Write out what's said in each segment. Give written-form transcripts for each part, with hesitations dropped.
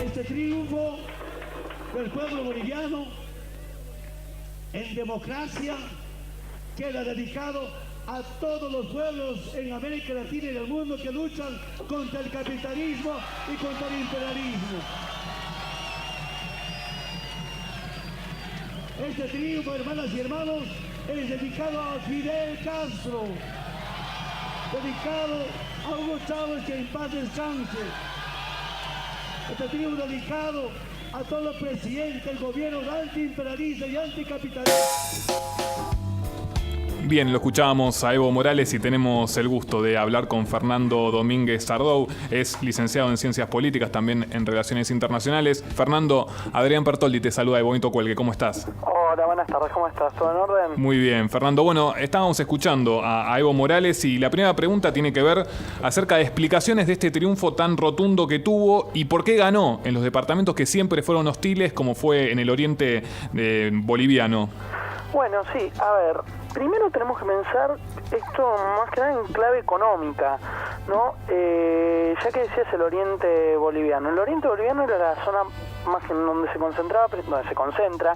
Este triunfo del pueblo boliviano en democracia queda dedicado a todos los pueblos en América Latina y del mundo que luchan contra el capitalismo y contra el imperialismo. Este triunfo, hermanas y hermanos, es dedicado a Fidel Castro, dedicado a Hugo Chávez, que en paz descanse. Este triunfo dedicado a todos los presidentes del gobierno antiimperialista y anticapitalista. Bien, lo escuchábamos a Evo Morales y tenemos el gusto de hablar con Fernando Domínguez Sardou. Es licenciado en Ciencias Políticas, también en Relaciones Internacionales. Fernando, Adrián Pertoldi te saluda de Bonito Cuelgue. ¿Cómo estás? Hola, buenas tardes. ¿Cómo estás? ¿Todo en orden? Muy bien, Fernando. Bueno, estábamos escuchando a Evo Morales y la primera pregunta tiene que ver acerca de explicaciones de este triunfo tan rotundo que tuvo y por qué ganó en los departamentos que siempre fueron hostiles, como fue en el oriente boliviano. Bueno, sí, a ver, primero tenemos que pensar esto más que nada en clave económica, ¿no? Ya que decías el oriente boliviano. El oriente boliviano era la zona más en donde se concentra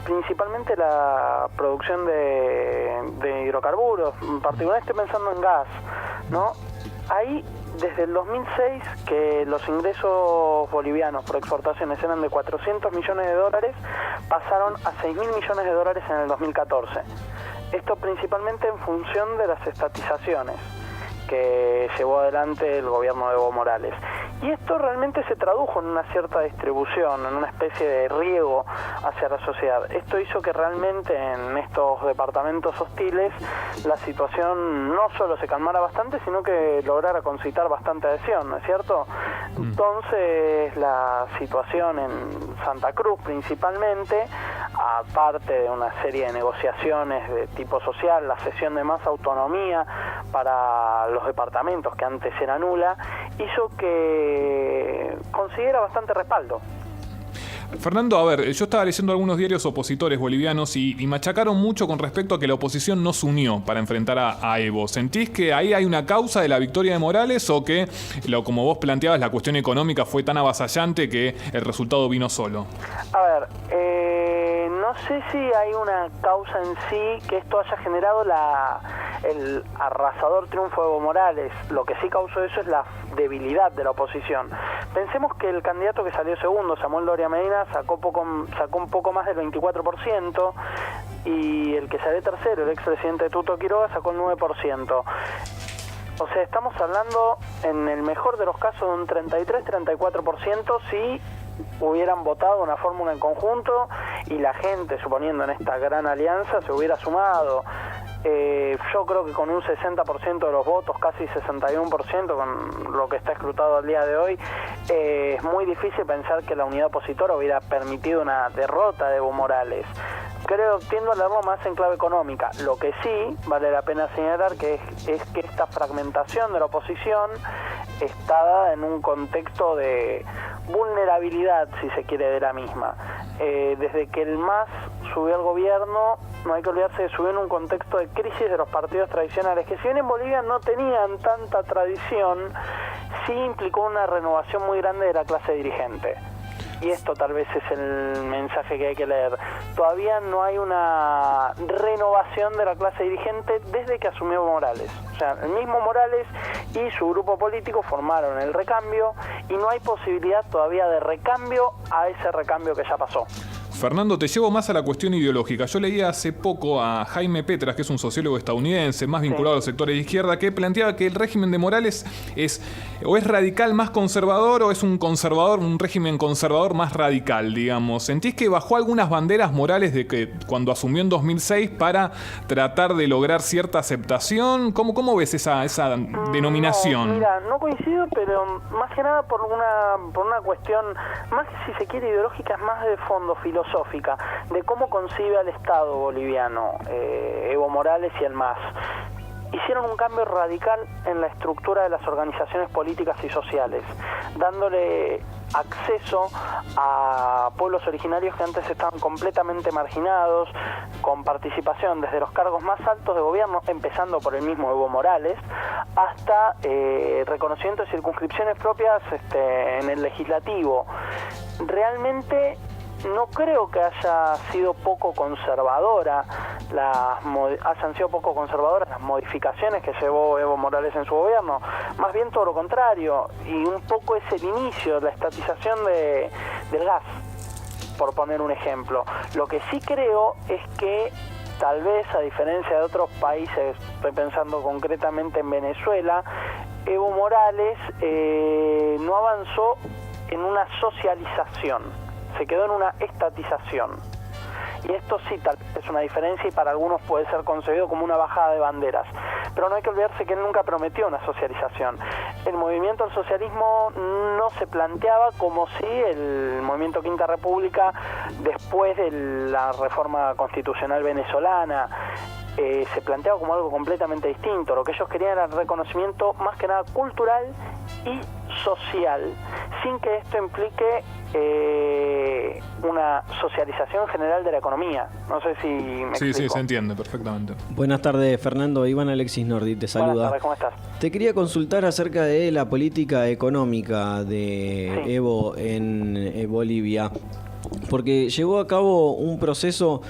principalmente la producción de hidrocarburos, en particular estoy pensando en gas, ¿no? Ahí, desde el 2006, que los ingresos bolivianos por exportaciones eran de 400 millones de dólares, pasaron a 6.000 millones de dólares en el 2014. Esto principalmente en función de las estatizaciones que llevó adelante el gobierno de Evo Morales. Y esto realmente se tradujo en una cierta distribución, en una especie de riego hacia la sociedad. Esto hizo que realmente en estos departamentos hostiles la situación no solo se calmara bastante, sino que lograra concitar bastante adhesión, ¿no es cierto? Entonces la situación en Santa Cruz principalmente, aparte de una serie de negociaciones de tipo social, la cesión de más autonomía para los departamentos que antes era nula, hizo que consiguiera bastante respaldo. Fernando, a ver, yo estaba leyendo algunos diarios opositores bolivianos y machacaron mucho con respecto a que la oposición no se unió para enfrentar a Evo. ¿Sentís que ahí hay una causa de la victoria de Morales o que, como vos planteabas, la cuestión económica fue tan avasallante que el resultado vino solo? A ver, no sé si hay una causa en sí que esto haya generado el arrasador triunfo de Evo Morales. Lo que sí causó eso es la debilidad de la oposición. Pensemos que el candidato que salió segundo, Samuel Doria Medina, sacó un poco más del 24%, y el que salió tercero, el expresidente Tuto Quiroga, sacó el 9%. O sea, estamos hablando, en el mejor de los casos, de un 33-34% si hubieran votado una fórmula en conjunto y la gente, suponiendo en esta gran alianza, se hubiera sumado. Yo creo que con un 60% de los votos, casi 61% con lo que está escrutado al día de hoy, es muy difícil pensar que la unidad opositora hubiera permitido una derrota de Evo Morales. Tiendo a leerlo más en clave económica. Lo que sí vale la pena señalar es que esta fragmentación de la oposición está dada en un contexto de vulnerabilidad, si se quiere, de la misma. Desde que el MAS subió al gobierno, no hay que olvidarse que subió en un contexto de crisis de los partidos tradicionales, que si bien en Bolivia no tenían tanta tradición, sí implicó una renovación muy grande de la clase dirigente. Y esto tal vez es el mensaje que hay que leer. Todavía no hay una renovación de la clase dirigente desde que asumió Morales. O sea, el mismo Morales y su grupo político formaron el recambio y no hay posibilidad todavía de recambio a ese recambio que ya pasó. Fernando, te llevo más a la cuestión ideológica. Yo leía hace poco a Jaime Petras, que es un sociólogo estadounidense, más vinculado a los sectores de izquierda, que planteaba que el régimen de Morales es radical más conservador o es un régimen conservador más radical, digamos. ¿Sentís que bajó algunas banderas Morales de que cuando asumió en 2006 para tratar de lograr cierta aceptación? ¿Cómo ves esa denominación? No, mira, no coincido, pero más que nada por una cuestión, más que si se quiere ideológica, es más de fondo filosófica, de cómo concibe al Estado boliviano Evo Morales y el MAS. hicieron un cambio radical en la estructura de las organizaciones políticas y sociales, dándole acceso a pueblos originarios que antes estaban completamente marginados, con participación desde los cargos más altos de gobierno, empezando por el mismo Evo Morales, hasta reconocimiento de circunscripciones propias en el legislativo. Realmente no creo que haya sido poco conservadora hayan sido poco conservadoras las modificaciones que llevó Evo Morales en su gobierno, más bien todo lo contrario, y un poco es el inicio de la estatización del gas, por poner un ejemplo. Lo que sí creo es que tal vez, a diferencia de otros países, estoy pensando concretamente en Venezuela, Evo Morales no avanzó en una socialización, se quedó en una estatización. Y esto sí tal vez es una diferencia y para algunos puede ser concebido como una bajada de banderas. Pero no hay que olvidarse que él nunca prometió una socialización. El movimiento al socialismo no se planteaba como si el movimiento Quinta República, después de la reforma constitucional venezolana, se planteaba como algo completamente distinto. Lo que ellos querían era el reconocimiento más que nada cultural y social, sin que esto implique una socialización general de la economía. No sé si me explico. Sí, se entiende perfectamente. Buenas tardes, Fernando. Iván Alexis Nordi te saluda. Buenas tardes, ¿cómo estás? Te quería consultar acerca de la política económica de Evo en Bolivia, porque llevó a cabo un proceso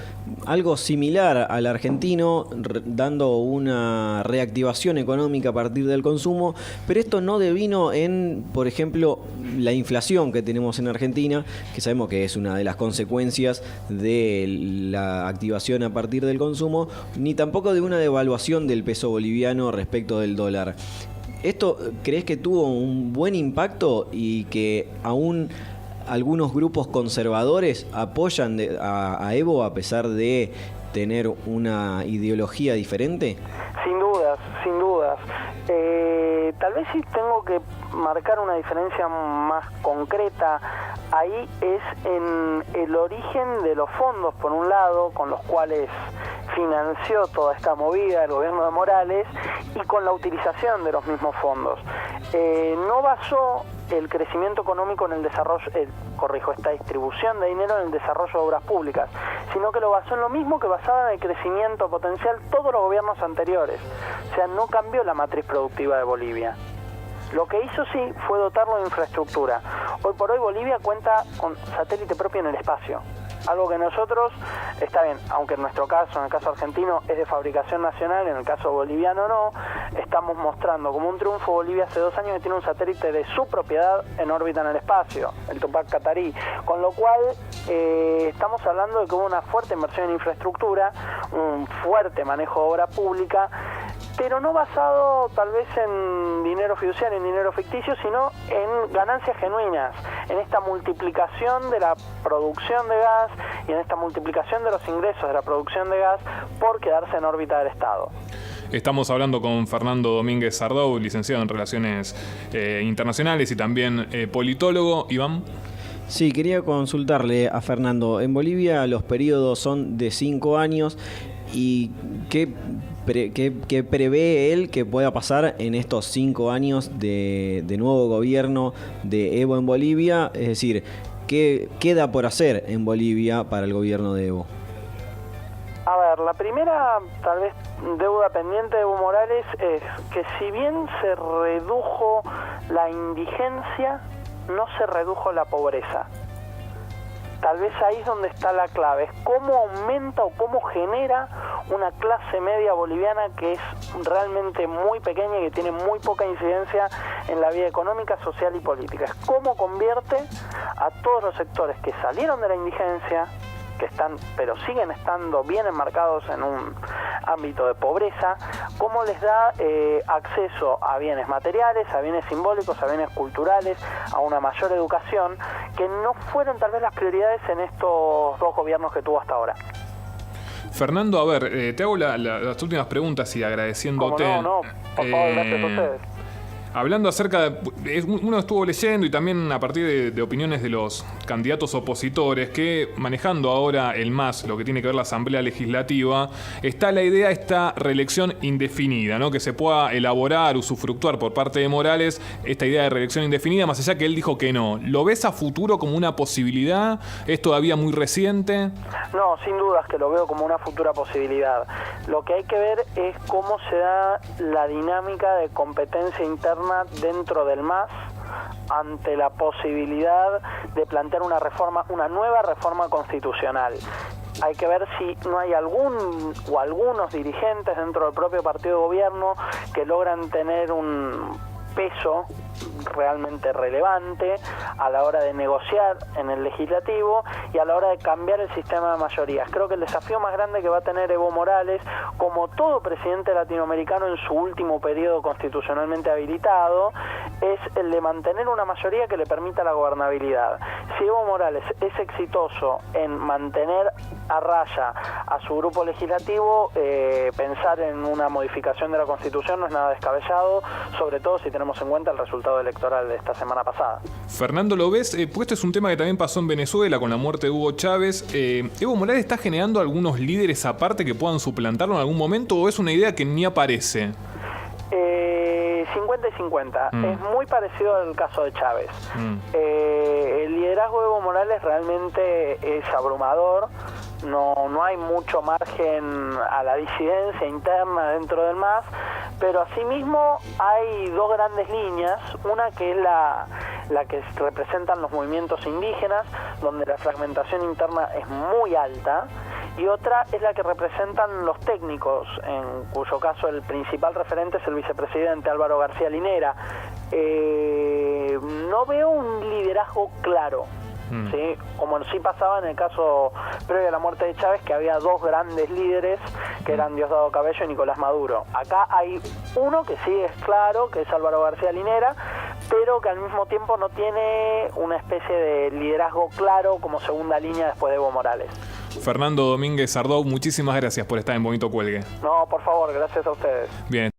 algo similar al argentino, dando una reactivación económica a partir del consumo, pero esto no devino en, por ejemplo, la inflación que tenemos en Argentina, que sabemos que es una de las consecuencias de la activación a partir del consumo, ni tampoco de una devaluación del peso boliviano respecto del dólar. ¿Esto crees que tuvo un buen impacto y que aún algunos grupos conservadores apoyan a Evo a pesar de tener una ideología diferente? Sin dudas, sin dudas. Tal vez sí tengo que marcar una diferencia más concreta. Ahí es en el origen de los fondos, por un lado, con los cuales financió toda esta movida el gobierno de Morales, y con la utilización de los mismos fondos. No basó el crecimiento económico en el desarrollo, esta distribución de dinero en el desarrollo de obras públicas, sino que lo basó en lo mismo que basaba en el crecimiento potencial todos los gobiernos anteriores. O sea, no cambió la matriz productiva de Bolivia. Lo que hizo sí fue dotarlo de infraestructura. Hoy por hoy Bolivia cuenta con satélite propio en el espacio. Algo que nosotros, está bien, aunque en nuestro caso, en el caso argentino, es de fabricación nacional, en el caso boliviano no, estamos mostrando como un triunfo Bolivia hace 2 años que tiene un satélite de su propiedad en órbita en el espacio, el Tupac Katari, con lo cual estamos hablando de que hubo una fuerte inversión en infraestructura, un fuerte manejo de obra pública, pero no basado tal vez en dinero fiduciario, en dinero ficticio, sino en ganancias genuinas, en esta multiplicación de la producción de gas y en esta multiplicación de los ingresos de la producción de gas por quedarse en órbita del Estado. Estamos hablando con Fernando Domínguez Sardou, licenciado en Relaciones Internacionales y también politólogo. Iván. Sí, quería consultarle a Fernando. En Bolivia los periodos son de 5 años y ¿qué prevé él que pueda pasar en estos 5 años de nuevo gobierno de Evo en Bolivia? Es decir, ¿qué queda por hacer en Bolivia para el gobierno de Evo? A ver, la primera, tal vez, deuda pendiente de Evo Morales es que si bien se redujo la indigencia, no se redujo la pobreza. Tal vez ahí es donde está la clave, es cómo aumenta o cómo genera una clase media boliviana que es realmente muy pequeña y que tiene muy poca incidencia en la vida económica, social y política. Es cómo convierte a todos los sectores que salieron de la indigencia, que están, pero siguen estando bien enmarcados en un ámbito de pobreza, cómo les da acceso a bienes materiales, a bienes simbólicos, a bienes culturales, a una mayor educación, que no fueron tal vez las prioridades en estos 2 gobiernos que tuvo hasta ahora. Fernando, a ver, te hago las últimas preguntas y agradeciéndote. No, por favor, gracias a ustedes. Hablando acerca de... Uno estuvo leyendo y también a partir de opiniones de los candidatos opositores que manejando ahora el MAS, lo que tiene que ver la Asamblea Legislativa, está la idea de esta reelección indefinida, ¿no? Que se pueda elaborar, usufructuar por parte de Morales esta idea de reelección indefinida, más allá que él dijo que no. ¿Lo ves a futuro como una posibilidad? ¿Es todavía muy reciente? No, sin dudas que lo veo como una futura posibilidad. Lo que hay que ver es cómo se da la dinámica de competencia interna dentro del MAS ante la posibilidad de plantear una nueva reforma constitucional. Hay que ver si no hay algún o algunos dirigentes dentro del propio partido de gobierno que logran tener un peso realmente relevante a la hora de negociar en el legislativo y a la hora de cambiar el sistema de mayorías. Creo que el desafío más grande que va a tener Evo Morales, como todo presidente latinoamericano en su último periodo constitucionalmente habilitado, es el de mantener una mayoría que le permita la gobernabilidad. Si Evo Morales es exitoso en mantener a raya a su grupo legislativo, pensar en una modificación de la Constitución no es nada descabellado, sobre todo si tenemos en cuenta el resultado electoral de esta semana pasada. Fernando, ¿lo ves? Pues este es un tema que también pasó en Venezuela con la muerte de Hugo Chávez. ¿Evo Morales está generando algunos líderes aparte que puedan suplantarlo en algún momento o es una idea que ni aparece? 50 y 50. Es muy parecido al caso de Chávez. El liderazgo de Evo Morales realmente es abrumador. No hay mucho margen a la disidencia interna dentro del MAS, pero asimismo hay dos grandes líneas, una que es la que representan los movimientos indígenas, donde la fragmentación interna es muy alta, y otra es la que representan los técnicos, en cuyo caso el principal referente es el vicepresidente Álvaro García Linera. No veo un liderazgo claro. ¿Sí? Como sí pasaba en el caso previo a la muerte de Chávez, que había dos grandes líderes que eran Diosdado Cabello y Nicolás Maduro. Acá hay uno que sí es claro, que es Álvaro García Linera, pero que al mismo tiempo no tiene una especie de liderazgo claro como segunda línea después de Evo Morales. Fernando Domínguez Sardou, muchísimas gracias por estar en Bonito Cuelgue. No, por favor, gracias a ustedes. Bien.